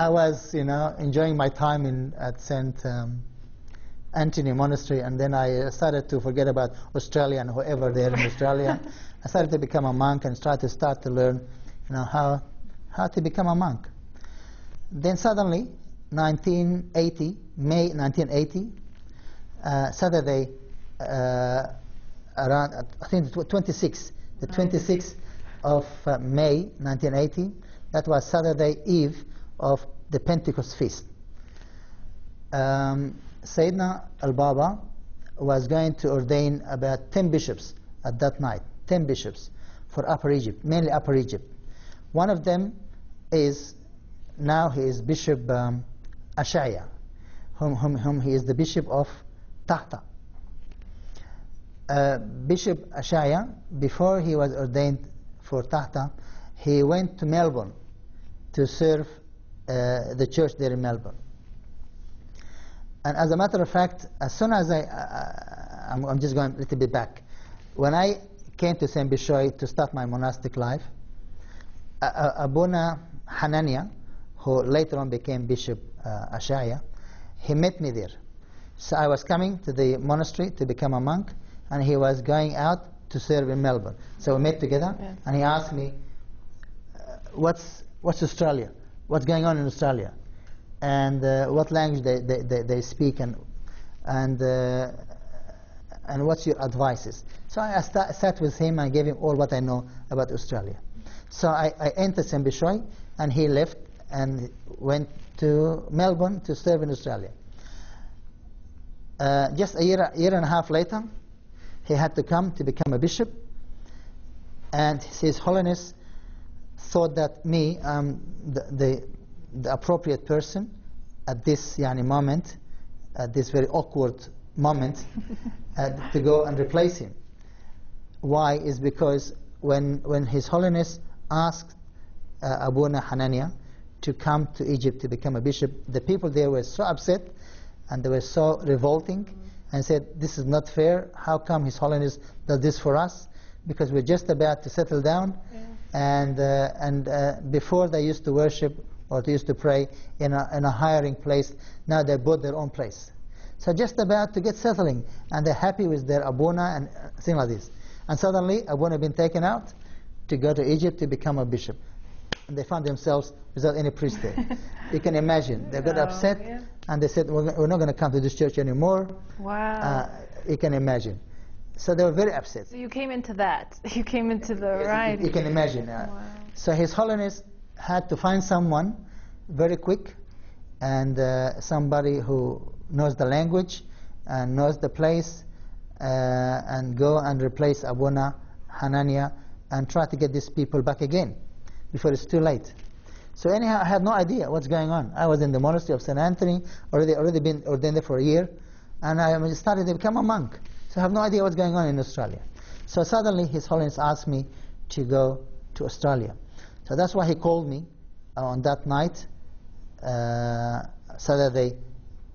I was, enjoying my time at St. Anthony Monastery, and then I started to forget about Australia and whoever there in Australia. I started to become a monk and start to learn, how to become a monk. Then suddenly, May 1980, Saturday, around, I think the 26th of May 1980, that was Saturday Eve of the Pentecost feast. Sayyidina Al-Baba was going to ordain about 10 bishops at that night, 10 bishops for Upper Egypt, mainly Upper Egypt. One of them is, now he is Bishop Ashaya, whom he is the Bishop of Tahta. Bishop Ashaya, before he was ordained for Tahta, he went to Melbourne to serve the church there in Melbourne. And as a matter of fact, as soon as I'm just going a little bit back, when I came to St. Bishoy to start my monastic life, Abuna Hanania, who later on became Bishop Ashaya, he met me there. So I was coming to the monastery to become a monk, and he was going out to serve in Melbourne. So we met together, yes. And he asked me, what's Australia? What's going on in Australia? And what language they speak, and what's your advices? So I sat with him and gave him all what I know about Australia. So I entered St. Bishoy, and he left and went to Melbourne to serve in Australia. Just a year and a half later, he had to come to become a bishop, and His Holiness thought that me, the appropriate person at this moment, at this very awkward moment, to go and replace him. Why? Is because when His Holiness asked Abuna Hanania to come to Egypt to become a bishop, the people there were so upset and they were so revolting and said, this is not fair. How come His Holiness does this for us? Because we're just about to settle down. Yeah. And before they used to worship or they used to pray in a hiring place, now they bought their own place. So just about to get settling, and they're happy with their Abuna and things like this. And suddenly Abuna had been taken out to go to Egypt to become a bishop. And they found themselves without any priest there. You can imagine. They got upset, yeah. And they said, we're not going to come to this church anymore. Wow. You can imagine. So they were very upset. So you came into that. You came into the right. You can imagine. Wow. So His Holiness had to find someone very quick, and somebody who knows the language and knows the place, and go and replace Abuna Hanania and try to get these people back again before it's too late. So anyhow, I had no idea what's going on. I was in the monastery of St. Anthony, already been ordained there for a year, and I started to become a monk. So I have no idea what's going on in Australia. So suddenly His Holiness asked me to go to Australia. So that's why he called me on that night, Saturday,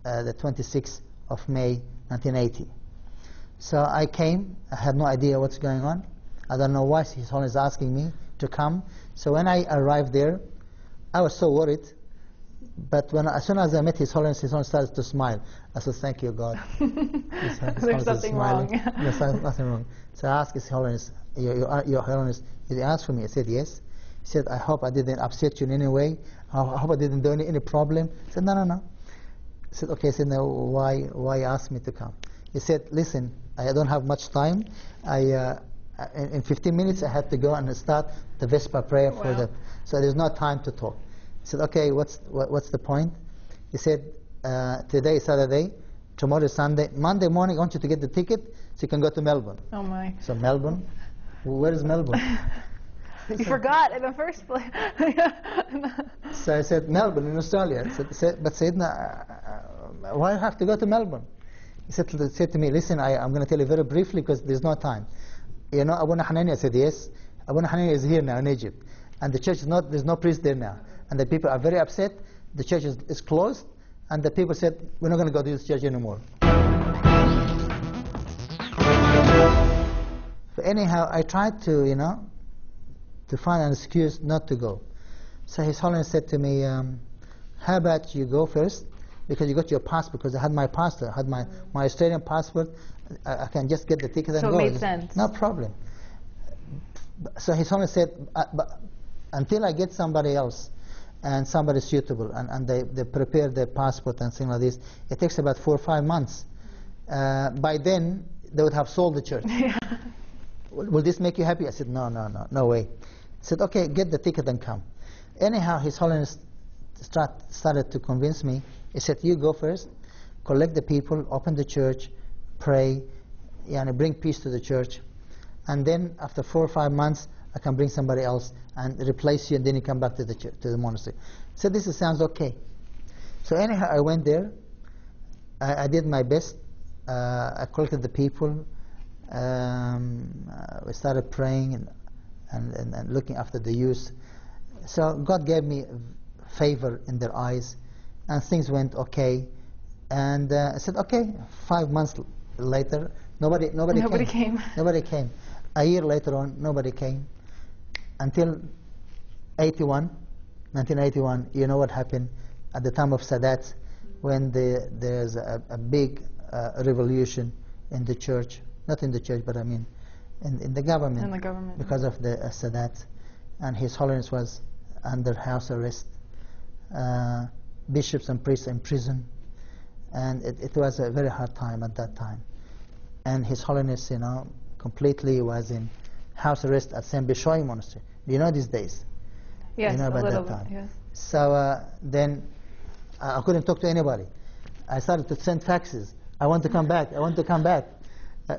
the 26th of May 1980. So I came. I had no idea what's going on. I don't know why His Holiness is asking me to come. So when I arrived there, I was so worried. But as soon as I met His Holiness started to smile. I said, thank you, God. There's something wrong. There's nothing wrong. So I asked His Holiness, Your Holiness, did you ask for me? I said, yes. He said, I hope I didn't upset you in any way. I hope I didn't do any problem. I said, no. He said, okay. I said, now why ask me to come? He said, listen, I don't have much time. In 15 minutes I had to go and start the Vesper prayer for them. So there's no time to talk. He said, okay, what's the point? He said, today is Saturday, tomorrow is Sunday, Monday morning I want you to get the ticket so you can go to Melbourne. Oh my. So Melbourne? Where is Melbourne? You forgot in the first place. So I said, Melbourne in Australia. But Sayyidina, why have to go to Melbourne? He said to me, listen, I'm going to tell you very briefly because there's no time. You know Abuna Hanania? I said, yes. Abuna Hanania is here now in Egypt. And the church there's no priest there now. And the people are very upset. The church is closed. And the people said, we're not going to go to this church anymore. So anyhow, I tried to, to find an excuse not to go. So His Holiness said to me, how about you go first, because you got your passport, because I had my passport, I had my Australian passport, I can just get the ticket and so go. So it made sense. No problem. So His Holiness said, but until I get somebody else, and somebody suitable, and they prepare their passport and things like this, it takes about 4 or 5 months. By then, they would have sold the church. Yeah. Will this make you happy? I said, no way. He said, okay, get the ticket and come. Anyhow, His Holiness started to convince me. He said, you go first, collect the people, open the church, pray, and bring peace to the church. And then after 4 or 5 months, I can bring somebody else and replace you, and then you come back to the church, to the monastery. So this sounds okay. So anyhow, I went there. I did my best. I collected the people. We started praying and looking after the youth. So God gave me favor in their eyes, and things went okay. And I said, okay. 5 months later, nobody came. Nobody came. A year later on, nobody came. Until 1981, you know what happened at the time of Sadat, when there's a big revolution in the church, not in the church, but I mean in the government. In the government. Because of the Sadat, and His Holiness was under house arrest. Bishops and priests in prison, and it was a very hard time at that time. And His Holiness, completely was in house arrest at Saint Bishoy Monastery. Do you know these days? Yes, you know about a little that bit, time. yes. So then I couldn't talk to anybody. I started to send faxes. I want to come back. I want to come back.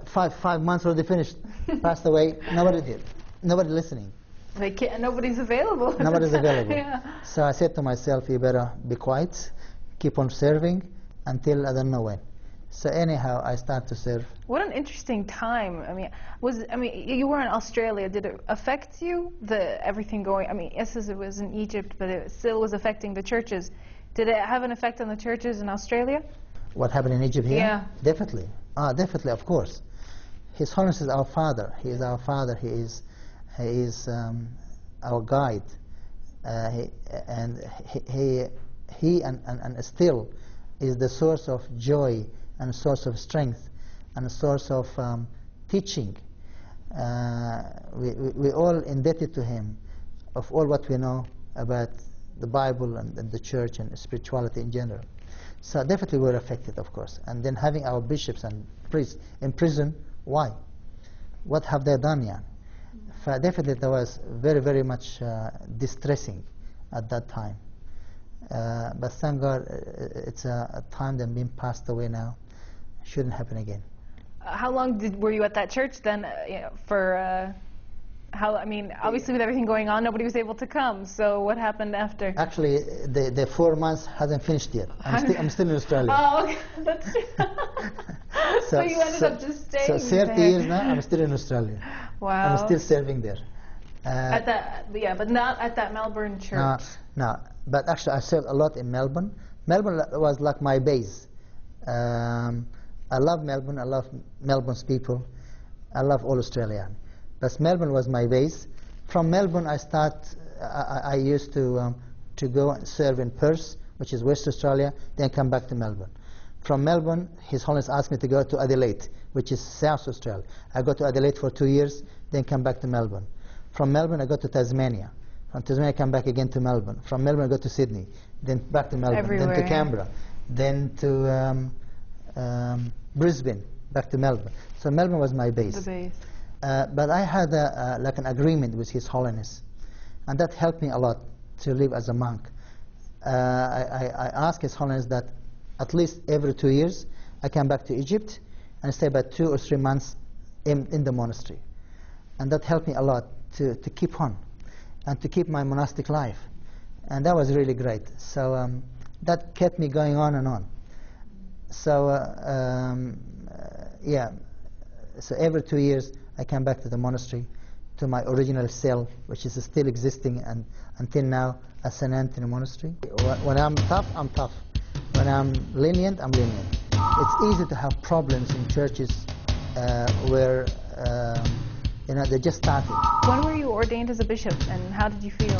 5 months already finished. Passed away. Nobody did. Nobody listening. They can't. Nobody's available. Nobody's available. Yeah. So I said to myself, you better be quiet, keep on serving until I don't know when. So anyhow, I start to serve. What an interesting time. You were in Australia. Did it affect you? Everything going? Yes, it was in Egypt, but it still was affecting the churches. Did it have an effect on the churches in Australia? What happened in Egypt here? Yeah. Definitely. Definitely, of course. His Holiness is our Father. He is our Father. He is our guide. He still is the source of joy and a source of strength and a source of teaching. We're all indebted to him of all what we know about the Bible and the church and spirituality in general. So definitely we're affected, of course. And then having our bishops and priests in prison, why? What have they done, yeah? Definitely that was very, very much distressing at that time. But thank God it's a time that been passed away now. Shouldn't happen again. How long were you at that church then? Obviously with everything going on, nobody was able to come. So what happened after? Actually, the 4 months hasn't finished yet. I'm still in Australia. Oh, okay. That's true. So you ended up just staying So 30 years now, I'm still in Australia. Wow. I'm still serving there. But not at that Melbourne church. No. But actually, I served a lot in Melbourne. Melbourne was like my base. I love Melbourne. I love Melbourne's people. I love all Australia. But Melbourne was my base. From Melbourne, I used to go and serve in Perth, which is West Australia, then come back to Melbourne. From Melbourne, His Holiness asked me to go to Adelaide, which is South Australia. I go to Adelaide for 2 years, then come back to Melbourne. From Melbourne, I go to Tasmania. From Tasmania, I come back again to Melbourne. From Melbourne, I go to Sydney, then back to Melbourne, Everywhere. then to Canberra, then to Brisbane, back to Melbourne. So Melbourne was my base. The base. But I had an agreement with His Holiness, and that helped me a lot to live as a monk. I asked His Holiness that at least every 2 years I come back to Egypt and stay about 2 or 3 months in the monastery. And that helped me a lot to keep on and to keep my monastic life. And that was really great. So that kept me going on and on. So so every 2 years I come back to the monastery, to my original cell, which is still existing and until now at St. Anthony Monastery. When I'm tough, I'm tough. When I'm lenient, I'm lenient. It's easy to have problems in churches where they just started. When were you ordained as a bishop, and how did you feel?